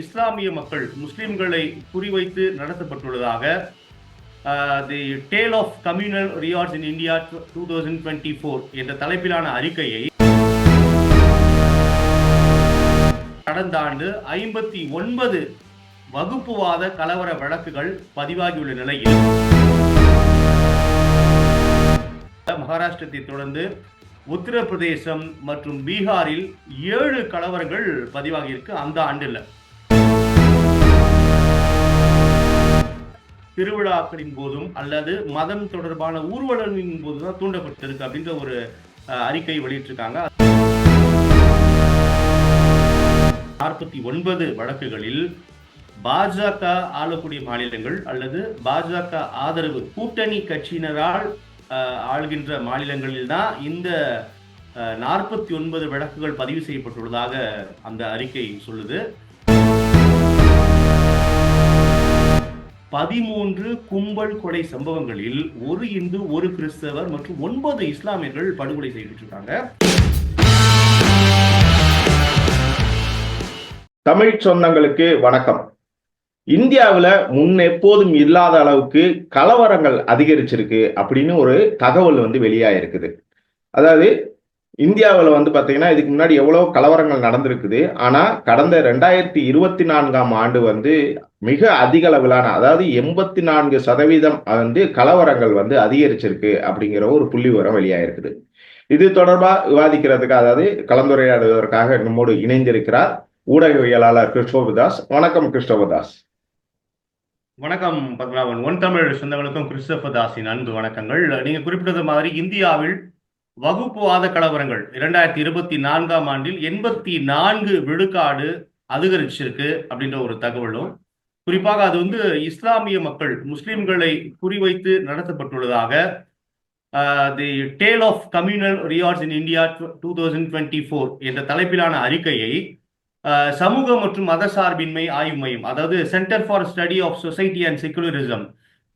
இஸ்லாமிய மக்கள் முஸ்லிம்களை குறிவைத்து நடத்தப்பட்டுள்ளதாக the tale of communal riots in India 2024 என்ற தலைப்பிலான அறிக்கையை கடந்த ஆண்டு 59 வகுப்புவாத கலவர வழக்குகள் பதிவாகியுள்ள நிலையில் மகாராஷ்டிரத்தை தொடர்ந்து உத்தரப்பிரதேசம் மற்றும் பீகாரில் 7 கலவரங்கள் பதிவாகியிருக்கு. அந்த ஆண்டில் திருவிழாக்களின் போதும் அல்லது மதம் தொடர்பான ஊர்வலங்களின் போதுதான் தூண்டப்பட்டிருக்கு அப்படின்ற ஒரு அறிக்கை வெளியிட்டிருக்காங்க. 49 வழக்குகளில் பாஜக ஆளக்கூடிய மாநிலங்கள் அல்லது பாஜக ஆதரவு கூட்டணி கட்சியினரால் ஆளுகின்ற மாநிலங்களில் தான் இந்த 49 வழக்குகள் பதிவு செய்யப்பட்டுள்ளதாக அந்த அறிக்கை சொல்லுது. 13 கும்பல் கொலை சம்பவங்களில் ஒரு இந்து, ஒரு கிறிஸ்தவர் மற்றும் 9 இஸ்லாமியர்கள் படுகொலை செய்யப்பட்டிருக்காங்க. தமிழ் சொந்தங்களுக்கு வணக்கம். இந்தியாவில் எப்போதும் இல்லாத அளவுக்கு கலவரங்கள் அதிகரிச்சிருக்கு அப்படின்னு ஒரு தகவல் வெளியாயிருக்குது. அதாவது இந்தியாவில் பார்த்தீங்கன்னா இதுக்கு முன்னாடி எவ்வளோ கலவரங்கள் நடந்திருக்குது. ஆனால் கடந்த 2024ஆம் ஆண்டு மிக அதிக அளவிலான, அதாவது 84% கலவரங்கள் அதிகரிச்சிருக்கு அப்படிங்கிற ஒரு புள்ளி விவரம் வெளியாயிருக்குது. இது தொடர்பாக விவாதிக்கிறதுக்கு, அதாவது கலந்துரையாடுவதற்காக நம்மோடு இணைந்திருக்கிறார் ஊடகவியலாளர் கிறிஸ்டோபதாஸ். வணக்கம் கிறிஸ்டோபதாஸ். வணக்கம் பத்மநாபன். ஒன் தமிழ் சொந்தங்களுக்கும் கிறிஸ்டோபதாஸின் அன்பு வணக்கங்கள். நீங்க குறிப்பிட்டது மாதிரி இந்தியாவில் வகுப்புவாத கலவரங்கள் 2024ஆம் ஆண்டில் 84 விழுக்காடு அதிகரிச்சிருக்கு அப்படின்ற ஒரு தகவலும், குறிப்பாக அது இஸ்லாமிய மக்கள் முஸ்லிம்களை குறிவைத்து நடத்தப்பட்டுள்ளதாக the tale of communal riots in India 2024 என்ற தலைப்பிலான அறிக்கையை சமூக மற்றும் மதசார்பின்மை ஆய்வு மையம், அதாவது centre for study of society and secularism,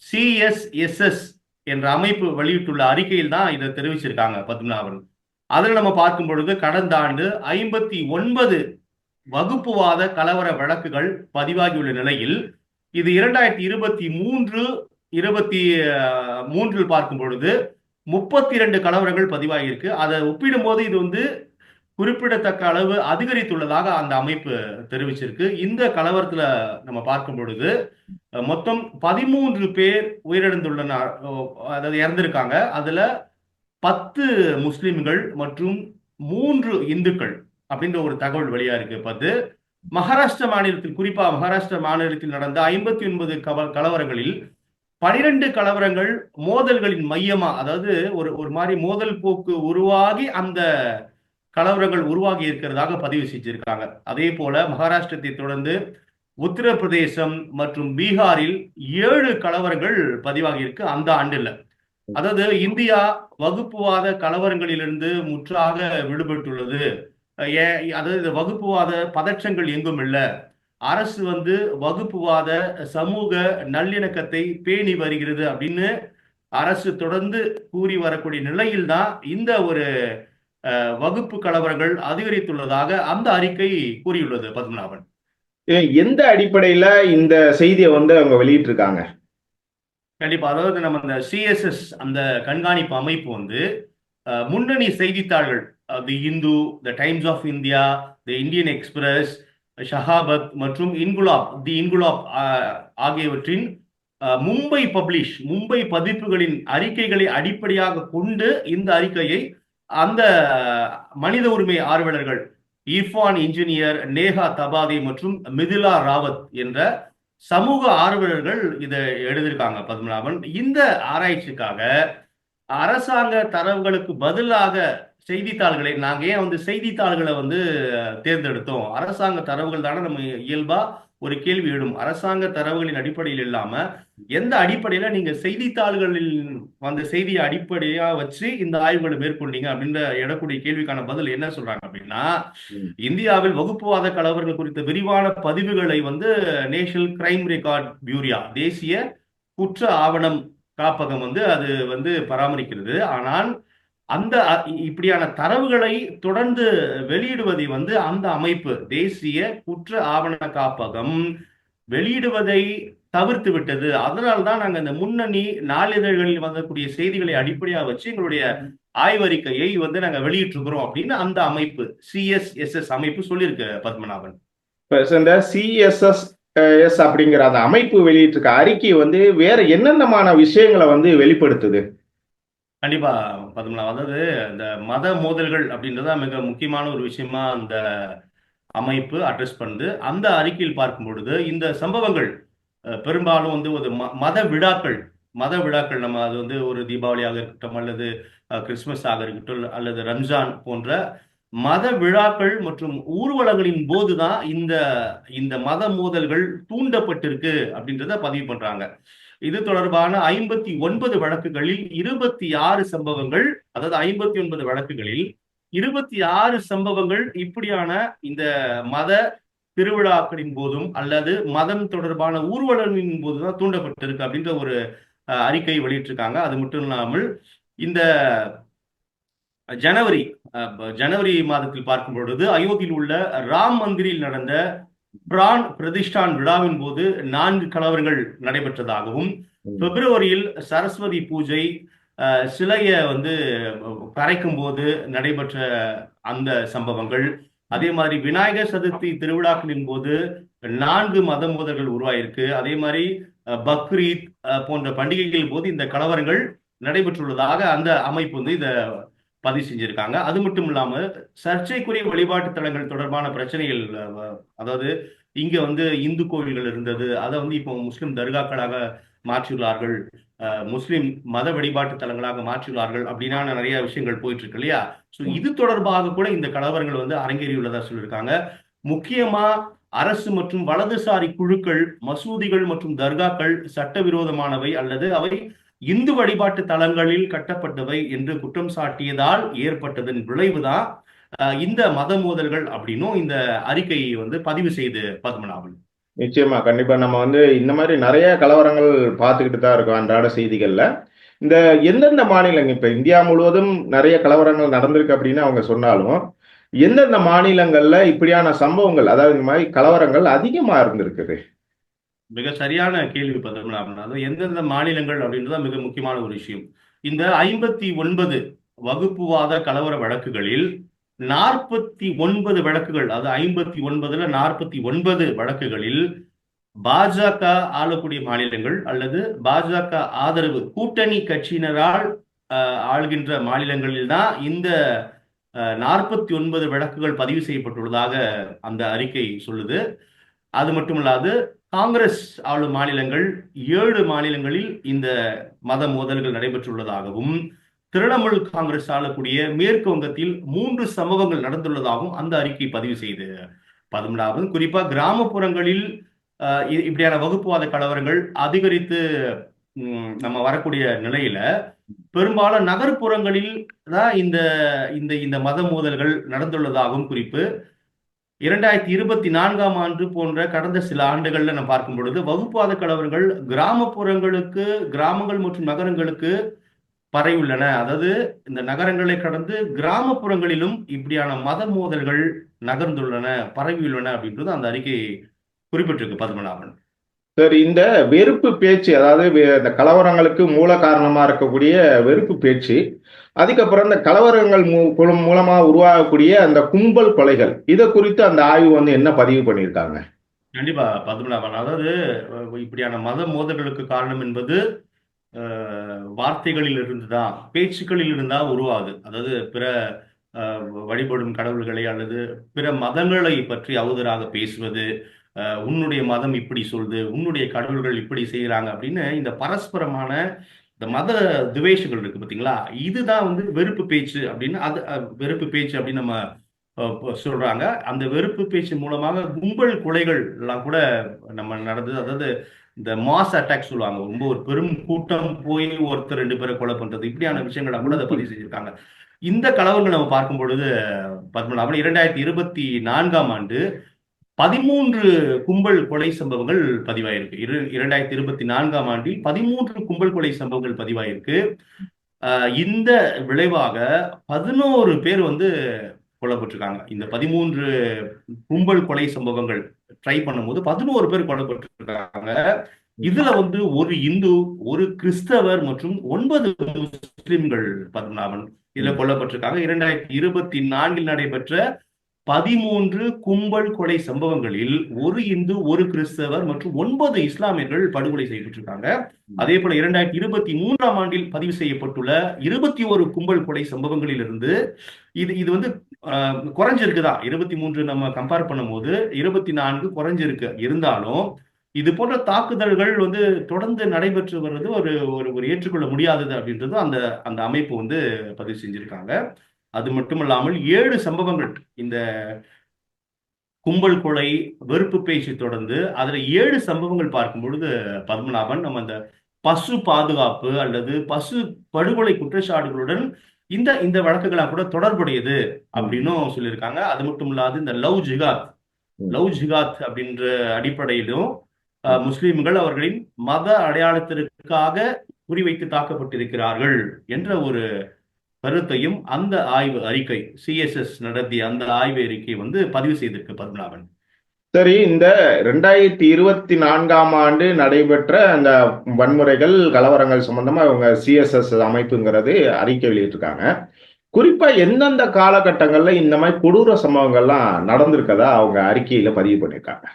CSSS என்ற அமைப்பு வெளியிட்டுள்ள அறிக்கையில் தான் இதை தெரிவிச்சிருக்காங்க பத்மநாபன். அதில் நம்ம பார்க்கும் பொழுது கடந்த ஆண்டு 59 வகுப்புவாத கலவர வழக்குகள் பதிவாகியுள்ள நிலையில் இது 2023 பார்க்கும் பொழுது 32 கலவரங்கள் பதிவாகியிருக்கு. அதை ஒப்பிடும் போது இது குறிப்பிடத்தக்க அளவு அதிகரித்துள்ளதாக அந்த அமைப்பு தெரிவிச்சிருக்கு. இந்த கலவரத்துல நம்ம பார்க்கும் பொழுது மொத்தம் 13 பேர் உயிரிழந்துள்ளனர், அதாவது இறந்திருக்காங்க. அதுல 10 முஸ்லிம்கள் மற்றும் 3 இந்துக்கள் அப்படின்ற ஒரு தகவல் வெளியா இருக்கு. மகாராஷ்டிரா மாநிலத்தில், குறிப்பா மகாராஷ்டிரா மாநிலத்தில் நடந்த 59 கலவரங்களில் 12 கலவரங்கள் மோதல்களின் மையமா, அதாவது ஒரு மாதிரி மோதல் போக்கு உருவாகி அந்த கலவரங்கள் உருவாகி இருக்கிறதாக பதிவு செஞ்சிருக்காங்க. அதே போல மகாராஷ்டிரத்தை தொடர்ந்து உத்தரப்பிரதேசம் மற்றும் பீகாரில் 7 கலவரங்கள் பதிவாகி இருக்கு அந்த ஆண்டில். அதாவது இந்தியா வகுப்புவாத கலவரங்களிலிருந்து முற்றாக விடுபட்டுள்ளது. அதாவது வகுப்புவாத பதற்றங்கள் எங்கும் இல்லை. அரசு வகுப்புவாத சமூக நல்லிணக்கத்தை பேணி வருகிறது அப்படின்னு அரசு தொடர்ந்து கூறி வரக்கூடிய நிலையில்தான் இந்த ஒரு வகுப்பு கலவரங்கள் அதிகரித்துள்ளதாக அந்த அறிக்கை கூறியுள்ளது. பத்மநாபன், எந்த அடிப்படையில இந்த செய்தியை அவங்க வெளியிட்டிருக்காங்க? கண்டிப்பா, அதாவது நம்ம இந்த CSS அந்த கண்காணிப்பு அமைப்பு முன்னணி செய்தித்தாள்கள், the Hindu, the Times of India, the Indian Express, Sahafat மற்றும் தி இன்குலாப் ஆகியவற்றின் மும்பை பதிப்புகளின் அறிக்கைகளை அடிப்படையாக கொண்டு இந்த அறிக்கையை அந்த மனித உரிமை ஆர்வலர்கள் இர்ஃபான் இன்ஜினியர், நேஹா தபாதி மற்றும் மிதிலா ராவத் என்ற சமூக ஆர்வலர்கள் இதை எழுதியிருக்காங்க. பத்மநாபன், இந்த ஆராய்ச்சிக்காக அரசாங்க தரவுகளுக்கு பதிலாக செய்தித்தாள்களை, நாங்க ஏன் செய்தித்தாள்களை தேர்ந்தெடுத்தோம்? அரசாங்க தரவுகள் தானே நம்ம இயல்பா ஒரு கேள்வி எழும். அரசாங்க தரவுகளின் அடிப்படையில் இல்லாம எந்த அடிப்படையில நீங்க செய்தித்தாள்களில் செய்தியை அடிப்படையா வச்சு இந்த ஆய்வுகளை மேற்கொண்டீங்க அப்படின்ற எடக்கூடிய கேள்விக்கான பதில் என்ன சொல்றாங்க அப்படின்னா, இந்தியாவில் வகுப்புவாத கலவரங்கள் குறித்த விரிவான பதிவுகளை நேஷனல் கிரைம் ரெக்கார்ட் பியூரோ, தேசிய குற்ற ஆவணம் காப்பகம் அது பராமரிக்கிறது. ஆனால் அந்த இப்படியான தரவுகளை தொடர்ந்து வெளியிடுவதை வந்து அந்த அமைப்பு தேசிய குற்ற ஆவண காப்பகம் வெளியிடுவதை தவிர்த்து விட்டது. அதனால்தான் நாங்க இந்த முன்னணி நாளிதழ்களில் வந்தக்கூடிய செய்திகளை அடிப்படையாக வச்சு எங்களுடைய ஆய்வறிக்கையை வந்து நாங்க வெளியிட்டிருக்கிறோம் அப்படின்னு அந்த அமைப்பு சிஎஸ்எஸ்எஸ் அமைப்பு சொல்லியிருக்கு பத்மநாபன். இந்த சிஎஸ்எஸ் அப்படிங்கிற அந்த அமைப்பு வெளியிட்டிருக்க அறிக்கை வந்து வேற என்னென்னமான விஷயங்களை வந்து வெளிப்படுத்துது? கண்டிப்பா பத்மநாபன், அதாவது இந்த மத மோதல்கள் அப்படின்றத மிக முக்கியமான ஒரு விஷயமா அந்த அமைப்பு அட்ரஸ் பண்ணுது. அந்த அறிக்கையில் பார்க்கும் பொழுது இந்த சம்பவங்கள் பெரும்பாலும் வந்து ஒரு மத விழாக்கள் நம்ம அது வந்து ஒரு தீபாவளியாக இருக்கட்டும் அல்லது கிறிஸ்துமஸ் ஆக இருக்கட்டும் அல்லது ரம்ஜான் போன்ற மத விழாக்கள் மற்றும் ஊர்வலங்களின் போதுதான் இந்த இந்த மத மோதல்கள் தூண்டப்பட்டிருக்கு அப்படின்றத பதிவு பண்றாங்க. இது தொடர்பான 59 வழக்குகளில் 26 சம்பவங்கள், அதாவது 59 வழக்குகளில் 26 சம்பவங்கள் இப்படியான இந்த மத திருவிழாக்களின் போதும் அல்லது மதம் தொடர்பான ஊர்வலங்களின் போதுதான் தூண்டப்பட்டிருக்கு அப்படின்ற ஒரு அறிக்கை வெளியிட்டிருக்காங்க. அது மட்டும் இல்லாமல் இந்த ஜனவரி மாதத்தில் பார்க்கும் பொழுது அயோத்தியில் உள்ள ராம் மந்திரில் நடந்த பிரான் பிரதிஷ்டான் விழாவின் போது 4 கலவரங்கள் நடைபெற்றதாகவும், பிப்ரவரியில் சரஸ்வதி பூஜை சிலைய வந்து கரைக்கும் போது நடைபெற்ற அந்த சம்பவங்கள், அதே மாதிரி விநாயகர் சதுர்த்தி திருவிழாக்களின் போது 4 மத மோதல்கள் உருவாயிருக்கு. அதே மாதிரி பக்ரீத் போன்ற பண்டிகைகள் போது இந்த கலவரங்கள் நடைபெற்றுள்ளதாக அந்த அமைப்பு வந்து இதை பதிவு செஞ்சிருக்காங்க. அது மட்டும் இல்லாம சர்ச்சைக்குரிய வழிபாட்டு தலங்கள் தொடர்பான பிரச்சனைகள், அதாவது இங்க வந்து இந்து கோவில்கள் இருந்தது, அதை வந்து இப்போ முஸ்லிம் தர்காக்களாக மாற்றியுள்ளார்கள், முஸ்லிம் மத வழிபாட்டு தலங்களாக மாற்றியுள்ளார்கள் அப்படின்னா நிறைய விஷயங்கள் போயிட்டு இருக்கு இல்லையா? ஸோ இது தொடர்பாக கூட இந்த கலவரங்கள் வந்து அரங்கேறியுள்ளதா சொல்லியிருக்காங்க. முக்கியமா அரசு மற்றும் வலதுசாரி குழுக்கள் மசூதிகள் மற்றும் தர்காக்கள் சட்டவிரோதமானவை அல்லது அவை இந்து வழிபாட்டு தலங்களில் கட்டப்பட்டவை என்று குற்றம் சாட்டியதால் ஏற்பட்டதன் விளைவுதான் இந்த மத மோதல்கள் அப்படின்னும் இந்த அறிக்கையை வந்து பதிவு செய்து பத்மநாபன். நிச்சயமா, கண்டிப்பா நம்ம வந்து இந்த மாதிரி நிறைய கலவரங்கள் பார்த்துக்கிட்டு தான் இருக்கோம் அன்றாட செய்திகள்ல. இந்த எந்தெந்த மாநிலங்கள் இப்ப இந்தியா முழுவதும் நிறைய கலவரங்கள் நடந்திருக்கு அப்படின்னு அவங்க சொன்னாலும், எந்தெந்த மாநிலங்கள்ல இப்படியான சம்பவங்கள், அதாவது இந்த மாதிரி கலவரங்கள் அதிகமா இருந்திருக்குது? மிக சரியான கேள்வி பத்மநாபன். அதாவது எந்தெந்த மாநிலங்கள் அப்படின்றது மிக முக்கியமான ஒரு விஷயம். இந்த 59 வகுப்புவாத கலவர வழக்குகளில் 49 வழக்குகள், அதாவது 59ல 49 வழக்குகளில் பாஜக ஆளக்கூடிய மாநிலங்கள் அல்லது பாஜக ஆதரவு கூட்டணி கட்சியினரால் ஆள்கின்ற மாநிலங்களில் தான் இந்த 49 வழக்குகள் பதிவு செய்யப்பட்டுள்ளதாக அந்த அறிக்கை சொல்லுது. அது மட்டுமல்லாது காங்கிரஸ் ஆளும் மாநிலங்கள் 7 மாநிலங்களில் இந்த மத மோதல்கள் நடைபெற்றுள்ளதாகவும், திரிணாமுல் காங்கிரஸ் ஆளக்கூடிய மேற்கு வங்கத்தில் 3 சம்பவங்கள் நடந்துள்ளதாகவும் அந்த அறிக்கை பதிவு செய்து பத்மநாபன். குறிப்பா கிராமப்புறங்களில் இப்படியான வகுப்புவாத கலவரங்கள் அதிகரித்து நம்ம வரக்கூடிய நிலையில பெரும்பாலும் நகர்ப்புறங்களில் தான் இந்த இந்த இந்த மத மோதல்கள் நடந்துள்ளதாகவும் குறிப்பு. 2024ஆம் ஆண்டு போன்ற கடந்த சில ஆண்டுகள்ல நம்ம பார்க்கும் பொழுது வகுப்புவாத கலவரங்கள் கிராமப்புறங்களுக்கு, கிராமங்கள் மற்றும் நகரங்களுக்கு பரவியுள்ளன. அதாவது இந்த நகரங்களை கடந்து கிராமப்புறங்களிலும் இப்படியான மத மோதல்கள் நகர்ந்துள்ளன, பரவியுள்ளன அப்படின்றது அந்த அறிக்கை குறிப்பிட்டிருக்கு பத்மநாபன். சரி, இந்த வெறுப்பு பேச்சு, அதாவது இந்த கலவரங்களுக்கு மூல காரணமா இருக்கக்கூடிய வெறுப்பு பேச்சு, அதுக்கப்புறம் இந்த கலவரங்கள் மூலமா உருவாகக்கூடிய அந்த கும்பல் கொலைகள், இதை குறித்து அந்த ஆய்வு வந்து என்ன பதிவு பண்ணியிருக்காங்க? கண்டிப்பா பத்மநாபன், அதாவது இப்படியான மத மோதல்களுக்கு காரணம் என்பது வார்த்தைகளில் இருந்துதான், பேச்சுக்களில் இருந்தா உருவாது. அதாவது பிற வழிபடும் கடவுள்களை அல்லது பிற மதங்களை பற்றி அவதூறாக பேசுவது, உன்னுடைய மதம் இப்படி சொல்லுது, உன்னுடைய கடவுள்கள் இப்படி செய்யறாங்க அப்படின்னு இந்த பரஸ்பரமான இந்த மத துவேஷங்கள் இருக்கு பார்த்தீங்களா, இதுதான் வந்து வெறுப்பு பேச்சு அப்படின்னு. அது வெறுப்பு பேச்சு அப்படின்னு நம்ம சொல்றாங்க. அந்த வெறுப்பு பேச்சு மூலமாக கும்பல் கொலைகள் எல்லாம் கூட நம்ம நடந்தது. அதாவது இந்த மாஸ் அட்டாக் சொல்லுவாங்க, ரொம்ப ஒரு பெரும் கூட்டம் போய் ஒருத்தர் 2 பேரை கொலை பண்றது, இப்படியான விஷயங்களை கூட அதை பதிவு செஞ்சிருக்காங்க. இந்த கலவரங்கள் நம்ம பார்க்கும் பொழுது பத்மநாபன் 2024ஆம் ஆண்டு 13 கும்பல் கொலை சம்பவங்கள் பதிவாயிருக்கு. 2024ஆம் ஆண்டில் 13 கும்பல் கொலை சம்பவங்கள் பதிவாயிருக்கு. இந்த விளைவாக 11 பேர் வந்து கொல்லப்பட்டிருக்காங்க. இந்த 13 கும்பல் கொலை சம்பவங்கள் ட்ரை பண்ணும்போது 11 பேர் கொல்லப்பட்டிருக்காங்க. இதுல வந்து ஒரு இந்து, ஒரு கிறிஸ்தவர் மற்றும் 9 முஸ்லிம்கள் பத்மநாபன் இதுல கொல்லப்பட்டிருக்காங்க. 2024 நடைபெற்ற 13 கும்பல் கொலை சம்பவங்களில் ஒரு இந்து, ஒரு கிறிஸ்தவர் மற்றும் 9 இஸ்லாமியர்கள் படுகொலை செய்யப்பட்டிருக்காங்க. அதே போல 2023ஆம் ஆண்டில் பதிவு செய்யப்பட்டுள்ள 21 கும்பல் கொலை சம்பவங்களில் இருந்து இது வந்து குறைஞ்சிருக்குதான். 23 நம்ம கம்பேர் பண்ணும்போது 24 குறைஞ்சிருக்கு. இருந்தாலும் இது போன்ற தாக்குதல்கள் வந்து தொடர்ந்து நடைபெற்று வர்றது ஒரு ஒரு ஏற்றுக்கொள்ள முடியாதது அப்படின்றது அந்த அந்த அமைப்பு வந்து பதிவு செஞ்சிருக்காங்க. அது மட்டுமல்லாமல் 7 சம்பவங்கள் இந்த கும்பல் கொலை, வெறுப்பு பேச்சு தொடர்ந்து அதுல 7 சம்பவங்கள் பார்க்கும் பொழுது பத்மநாபன் நம்ம அந்த பசு பாதுகாப்பு அல்லது பசு படுகொலை குற்றச்சாட்டுகளுடன் இந்த இந்த வழக்குகளாக கூட தொடர்புடையது அப்படின்னும் சொல்லியிருக்காங்க. அது மட்டும் இல்லாது இந்த லவ் ஜிகாத் அப்படின்ற அடிப்படையிலும் முஸ்லிம்கள் அவர்களின் மத அடையாளத்திற்காக குறிவைத்து தாக்கப்பட்டிருக்கிறார்கள் என்ற ஒரு கருத்தையும் அந்த ஆய்வு அறிக்கை சிஎஸ்எஸ் நடத்திய அந்த ஆய்வு அறிக்கை வந்து பதிவு செய்திருக்கு பத்மநாபன். சரி, இந்த 2024ஆம் ஆண்டு நடைபெற்ற அந்த வன்முறைகள், கலவரங்கள் சம்பந்தமா இவங்க சிஎஸ்எஸ் அமைப்புங்கிறது அறிக்கை வெளியிட்டிருக்காங்க. குறிப்பா எந்தெந்த காலகட்டங்கள்ல இந்த மாதிரி கொடூர சம்பவங்கள்லாம் நடந்திருக்கதா அவங்க அறிக்கையில பதிவு பண்ணியிருக்காங்க?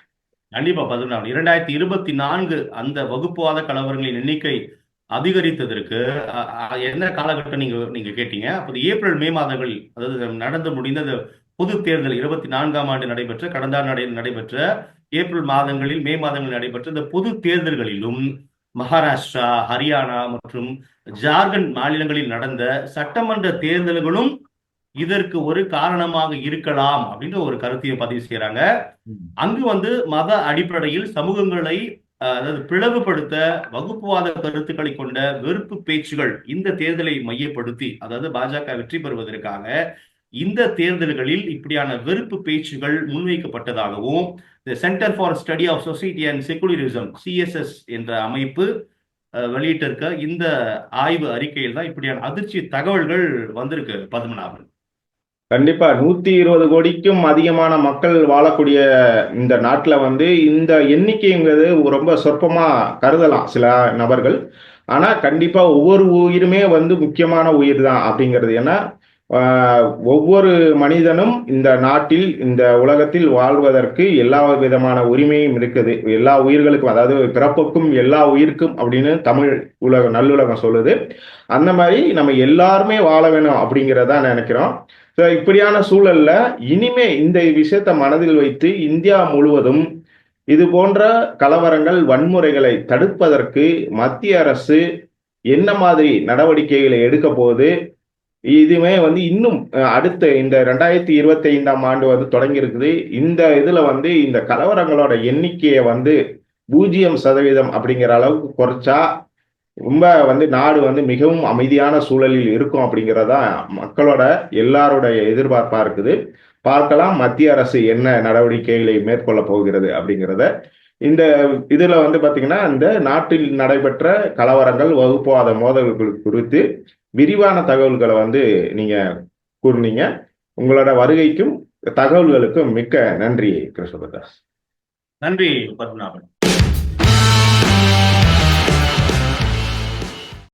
கண்டிப்பா பத்மநாபன் 2024 அந்த வகுப்புவாத கலவரங்களின் எண்ணிக்கை அதிகரித்ததற்கு என்ன காலகட்டம் நீங்க கேட்டீங்க. அப்போது ஏப்ரல் மே மாதங்களில், அதாவது நடந்து முடிந்த பொது தேர்தல் 24ஆம் ஆண்டு நடைபெற்ற கடந்த நடைபெற்ற ஏப்ரல் மாதங்களில், மே மாதங்களில் நடைபெற்ற இந்த பொது தேர்தல்களிலும் மகாராஷ்டிரா, ஹரியானா மற்றும் ஜார்க்கண்ட் மாநிலங்களில் நடந்த சட்டமன்ற தேர்தல்களும் இதற்கு ஒரு காரணமாக இருக்கலாம் அப்படின்ற ஒரு கருத்தையும் பதிவு செய்யறாங்க. அங்கு வந்து மத அடிப்படையில் சமூகங்களை அதாவது பிளவுபடுத்த வகுப்புவாத கருத்துக்களை கொண்ட வெறுப்பு பேச்சுகள் இந்த தேர்தலை மையப்படுத்தி, அதாவது பாஜக வெற்றி பெறுவதற்காக இந்த தேர்தல்களில் இப்படியான வெறுப்பு பேச்சுகள் முன்வைக்கப்பட்டதாகவும் centre for study of society and secularism CSS என்ற அமைப்பு வெளியிட்டிருக்க இந்த ஆய்வு அறிக்கையில் தான் இப்படியான அதிர்ச்சி தகவல்கள் வந்திருக்கு பத்மநாபன். கண்டிப்பா 120 கோடிக்கும் அதிகமான மக்கள் வாழக்கூடிய இந்த நாட்டில் வந்து இந்த எண்ணிக்கைங்கிறது ரொம்ப சொற்பமா கருதலாம் சில நபர்கள். ஆனா கண்டிப்பா ஒவ்வொரு உயிருமே வந்து முக்கியமான உயிர் தான் அப்படிங்கிறது. ஏன்னா ஒவ்வொரு மனிதனும் இந்த நாட்டில், இந்த உலகத்தில் வாழ்வதற்கு எல்லா விதமான உரிமையும் இருக்குது. எல்லா உயிர்களுக்கும், அதாவது பிறப்புக்கும் எல்லா உயிருக்கும் அப்படின்னு தமிழ் நல்லுலகம் சொல்லுது. அந்த மாதிரி நம்ம எல்லாருமே வாழ வேணும் அப்படிங்கிறதா நினைக்கிறோம். இப்படியான சூழல்ல இனிமே இந்த விஷயத்தை மனதில் வைத்து இந்தியா முழுவதும் இது போன்ற கலவரங்கள், வன்முறைகளை தடுப்பதற்கு மத்திய அரசு என்ன மாதிரி நடவடிக்கைகளை எடுக்க போகுது, இதுவே வந்து இன்னும் அடுத்த இந்த 2025ஆம் ஆண்டு வந்து தொடங்கி இருக்குது. இந்த இதுல வந்து இந்த கலவரங்களோட எண்ணிக்கையை வந்து 0% அப்படிங்கிற அளவுக்கு குறைச்சா ரொம்ப வந்து நாடு வந்து மிகவும் அமைதியான சூழலில் இருக்கும் அப்படிங்கிறதா மக்களோட எல்லாருடைய எதிர்பார்ப்பா இருக்குது. பார்க்கலாம் மத்திய அரசு என்ன நடவடிக்கைகளை மேற்கொள்ள போகிறது அப்படிங்கிறத. இந்த இதுல வந்து பாத்தீங்கன்னா இந்த நாட்டில் நடைபெற்ற கலவரங்கள், வகுப்புவாத மோதல்கள் குறித்து விரிவான தகவல்களை வந்து நீங்க கூறினீங்க. உங்களோட வருகைக்கும் தகவல்களுக்கும் மிக்க நன்றி கிருஷ்ணபிரதாஸ். நன்றி பத்மநாபன்.